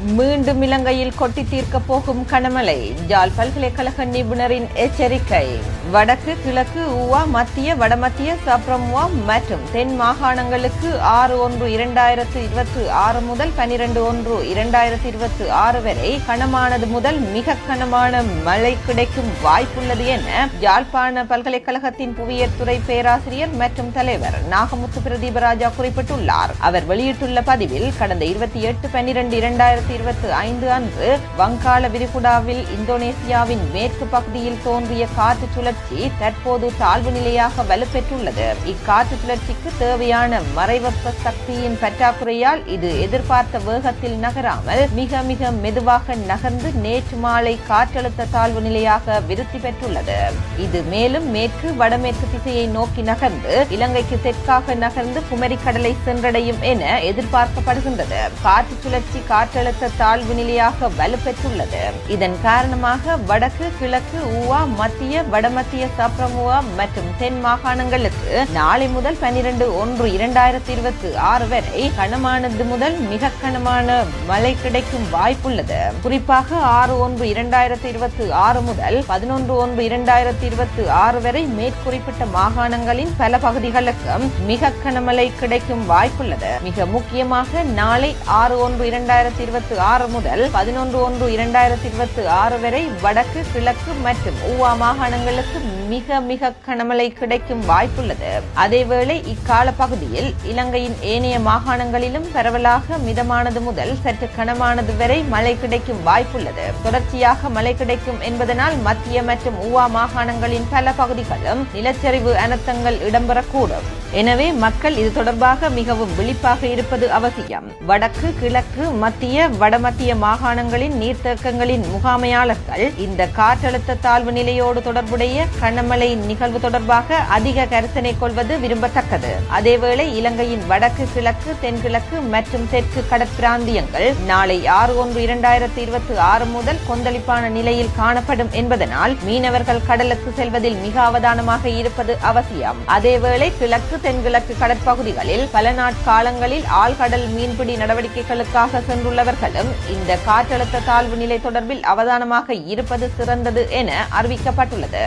மீண்டும் இலங்கையில் கொட்டி தீர்க்க போகும் கனமழை. யாழ் பல்கலைக்கழக நிபுணரின் எச்சரிக்கை. வடக்கு, கிழக்கு, ஊவா, மத்திய, வடமத்திய, சப்ரமுவா மற்றும் தென் மாகாணங்களுக்கு 6/1/2026 முதல் 12/1/2026 வரை கனமானது முதல் மிக கனமான மழை கிடைக்கும் வாய்ப்புள்ளது என யாழ்ப்பாண பல்கலைக்கழகத்தின் புவியியல் துறை பேராசிரியர் மற்றும் தலைவர் நாகமுத்து பிரதீபராஜா குறிப்பிட்டுள்ளார். அவர் வெளியிட்டுள்ள பதிவில், கடந்த 28/12/2025 அன்று வங்காள விரிகுடாவில் இந்தோனேசியாவின் மேற்கு பகுதியில் தோன்றிய காற்று சுழற்சி தற்போது தாழ்வு நிலையாக வலுப்பெற்றுள்ளது. இக்காற்று சுழற்சிக்கு தேவையான மறைவெப்ப சக்தியின் பற்றாக்குறையால் இது எதிர்பார்த்த வேகத்தில் நகராமல் மிக மிக மெதுவாக நகர்ந்து நேற்று மாலை காற்றழுத்த தாழ்வு நிலையாக விருத்தி பெற்றுள்ளது. இது மேலும் மேற்கு வடமேற்கு திசையை நோக்கி நகர்ந்து இலங்கைக்கு தெற்காக நகர்ந்து குமரி கடலை சென்றடையும் என எதிர்பார்க்கப்படுகின்றது. காற்று சுழற்சி காற்றழுத்த தாழ்வு நிலையாக வலுப்பெற்றுள்ளது. இதன் காரணமாக வடக்கு, கிழக்கு, ஊவா, மத்திய, வடமத்திய, சப்ரமுவா மற்றும் தென் மாகாணங்களுக்கு நாளை முதல் 12/1/2026 வரை கனமானது முதல் மிக கனமான மழை கிடைக்கும் வாய்ப்புள்ளது. குறிப்பாக 6/1/2026 முதல் 11/1/2026 வரை மேற்குறிப்பிட்ட மாகாணங்களின் பல பகுதிகளுக்கும் மிக கனமழை கிடைக்கும் வாய்ப்புள்ளது. மிக முக்கியமாக நாளை 6/1/2026 முதல் 11/1/2026 வரை வடக்கு, கிழக்கு மற்றும் ஊவா மாகாணங்களுக்கு மிக மிக கனமழை கிடைக்கும் வாய்ப்புள்ளது. அதேவேளை இக்கால பகுதியில் இலங்கையின் ஏனைய மாகாணங்களிலும் பரவலாக மிதமானது முதல் சற்று கனமானது வரை மழை கிடைக்கும் வாய்ப்புள்ளது. தொடர்ச்சியாக மழை கிடைக்கும் என்பதனால் மத்திய மற்றும் ஊவா மாகாணங்களின் பல பகுதிகளும் நிலச்சரிவு அனர்த்தங்கள் இடம்பெறக்கூடும். எனவே மக்கள் இது தொடர்பாக மிகவும் விழிப்பாக இருப்பது அவசியம். வடக்கு, கிழக்கு, மத்திய, வடமத்திய மாகாணங்களின் நீர்த்தேக்கங்களின் முகாமையாளர்கள் இந்த காற்றழுத்த தாழ்வு நிலையோடு தொடர்புடைய கனமழை நிகழ்வு தொடர்பாக அதிக கருத்தினை கொள்வது விரும்பத்தக்கது. அதேவேளை இலங்கையின் வடக்கு, கிழக்கு, தென்கிழக்கு மற்றும் தெற்கு கடற்பிராந்தியங்கள் நாளை 6/1/2026 முதல் கொந்தளிப்பான நிலையில் காணப்படும் என்பதனால் மீனவர்கள் கடலுக்கு செல்வதில் மிக அவதானமாக இருப்பது அவசியம். அதேவேளை கிழக்கு, தென்கிழக்கு கடற்பகுதிகளில் பல நாட்காலங்களில் ஆழ்கடல் மீன்பிடி நடவடிக்கைகளுக்காக சென்றுள்ளவர்களும் இந்த காற்றழுத்த தாழ்வு நிலை தொடர்பில் அவதானமாக இருப்பது சிறந்தது என அறிவிக்கப்பட்டுள்ளது.